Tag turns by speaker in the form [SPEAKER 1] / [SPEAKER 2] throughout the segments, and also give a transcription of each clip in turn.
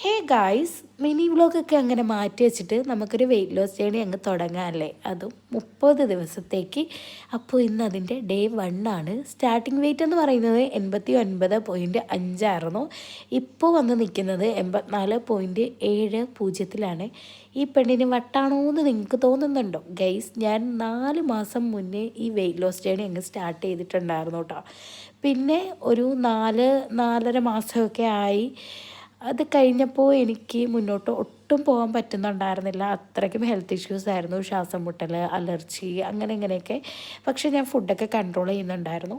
[SPEAKER 1] Hey guys, mini വ്ളോഗൊക്കെ അങ്ങനെ മാറ്റി വെച്ചിട്ട് നമുക്കൊരു വെയിറ്റ് ലോസ് ജേണി അങ്ങ് തുടങ്ങാമല്ലേ, അതും 30 ദിവസത്തേക്ക്. അപ്പോൾ ഇന്ന് അതിൻ്റെ ഡേ 1 ആണ്. സ്റ്റാർട്ടിങ് വെയിറ്റ് എന്ന് പറയുന്നത് 89.5 ആയിരുന്നു. ഇപ്പോൾ വന്ന് നിൽക്കുന്നത് 84.70. ഈ പെണ്ണിന് വട്ടാണോ എന്ന് നിങ്ങൾക്ക് തോന്നുന്നുണ്ടോ ഗൈസ്? ഞാൻ 4 മാസം മുന്നേ ഈ വെയിറ്റ് ലോസ് ജേണി അങ്ങ് സ്റ്റാർട്ട് ചെയ്തിട്ടുണ്ടായിരുന്നു കേട്ടോ. പിന്നെ ഒരു 4-4.5 മാസമൊക്കെ ആയി. അത് കഴിഞ്ഞപ്പോൾ എനിക്ക് മുന്നോട്ട് ഒട്ടും പോകാൻ പറ്റുന്നുണ്ടായിരുന്നില്ല. അത്രയ്ക്കും ഹെൽത്ത് ഇഷ്യൂസ് ആയിരുന്നു, ശ്വാസം മുട്ടൽ, അലർജി, അങ്ങനെ ഇങ്ങനെയൊക്കെ. പക്ഷേ ഞാൻ ഫുഡൊക്കെ കൺട്രോൾ ചെയ്യുന്നുണ്ടായിരുന്നു.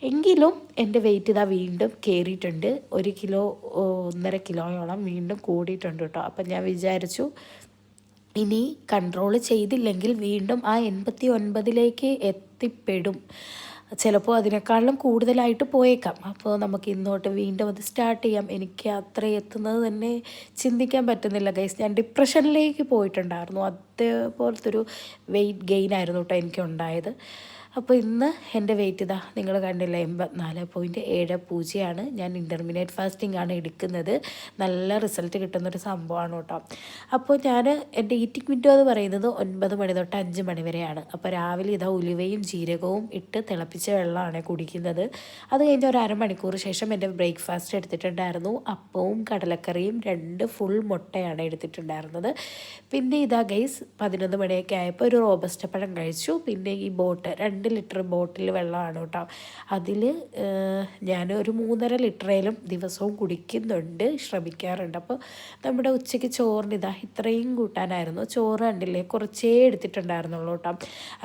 [SPEAKER 1] എങ്കിലും എൻ്റെ വെയിറ്റ് ഇതാ വീണ്ടും കയറിയിട്ടുണ്ട്. 1 കിലോ 1.5 കിലോയോളം വീണ്ടും കൂടിയിട്ടുണ്ട് കേട്ടോ. അപ്പം ഞാൻ വിചാരിച്ചു ഇനി കൺട്രോൾ ചെയ്തില്ലെങ്കിൽ വീണ്ടും ആ 89ലേക്ക് എത്തിപ്പെടും. ചിലപ്പോൾ അതിനേക്കാളും കൂടുതലായിട്ട് പോയേക്കാം. അപ്പോൾ നമുക്ക് ഇന്നോട്ട് വീണ്ടും അത് സ്റ്റാർട്ട് ചെയ്യാം. എനിക്ക് അത്ര എത്തുന്നത് തന്നെ ചിന്തിക്കാൻ പറ്റുന്നില്ല ഗൈസ്. ഞാൻ ഡിപ്രഷനിലേക്ക് പോയിട്ടുണ്ടായിരുന്നു. അതേപോലത്തെ ഒരു വെയിറ്റ് ഗെയിൻ ആയിരുന്നു കേട്ടോ എനിക്കുണ്ടായത്. അപ്പോൾ ഇന്ന് എൻ്റെ വെയിറ്റ് ഇതാ നിങ്ങൾ കണ്ടില്ല, 84.70 ഞാൻ ഇൻ്റർമീഡിയറ്റ് ഫാസ്റ്റിംഗ് ആണ് എടുക്കുന്നത്. നല്ല റിസൾട്ട് കിട്ടുന്നൊരു സംഭവമാണ് കേട്ടോ. അപ്പോൾ ഞാൻ എൻ്റെ ഈറ്റിംഗ് വിൻഡോ എന്ന് പറയുന്നത് 9 മണി തൊട്ട് 5 മണി വരെയാണ്. അപ്പോൾ രാവിലെ ഇതാ ഉലുവയും ജീരകവും ഇട്ട് തിളപ്പിച്ച വെള്ളമാണ് കുടിക്കുന്നത്. അത് കഴിഞ്ഞ് ഒരു അരമണിക്കൂർ ശേഷം എൻ്റെ ബ്രേക്ക്ഫാസ്റ്റ് എടുത്തിട്ടുണ്ടായിരുന്നു. അപ്പവും കടലക്കറിയും 2 ഫുൾ മുട്ടയാണ് എടുത്തിട്ടുണ്ടായിരുന്നത്. പിന്നെ ഇതാ ഗൈസ് 11 മണിയൊക്കെ ആയപ്പോൾ ഒരു റോബസ്റ്റ പഴം കഴിച്ചു. പിന്നെ ഈ 2 ലിറ്റർ ബോട്ടിൽ വെള്ളമാണ് കേട്ടോ. അതിൽ ഞാൻ ഒരു 3.5 ലിറ്ററേലും ദിവസവും കുടിക്കുന്നുണ്ട്, ശ്രമിക്കാറുണ്ട്. അപ്പോൾ നമ്മുടെ ഉച്ചയ്ക്ക് ചോറിന് ഇതാ ഇത്രയും കൂട്ടാനായിരുന്നു. ചോറ് കണ്ടില്ലേ, കുറച്ചേ എടുത്തിട്ടുണ്ടായിരുന്നുള്ളൂ കേട്ടോ.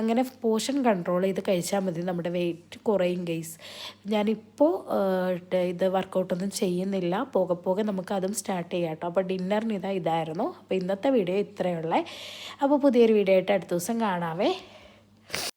[SPEAKER 1] അങ്ങനെ പോർഷൻ കൺട്രോൾ ചെയ്ത് കഴിച്ചാൽ മതി, നമ്മുടെ വെയിറ്റ് കുറയും ഗൈസ്. ഞാനിപ്പോൾ ഇത് വർക്കൗട്ടൊന്നും ചെയ്യുന്നില്ല, പോകെ പോകെ നമുക്ക് അതും സ്റ്റാർട്ട് ചെയ്യാം കേട്ടോ. അപ്പോൾ ഡിന്നറിന് ഇതായിരുന്നു. അപ്പോൾ ഇന്നത്തെ വീഡിയോ ഇത്രയുള്ള. അപ്പോൾ പുതിയൊരു വീഡിയോ ആയിട്ട് അടുത്ത ദിവസം കാണാവേ.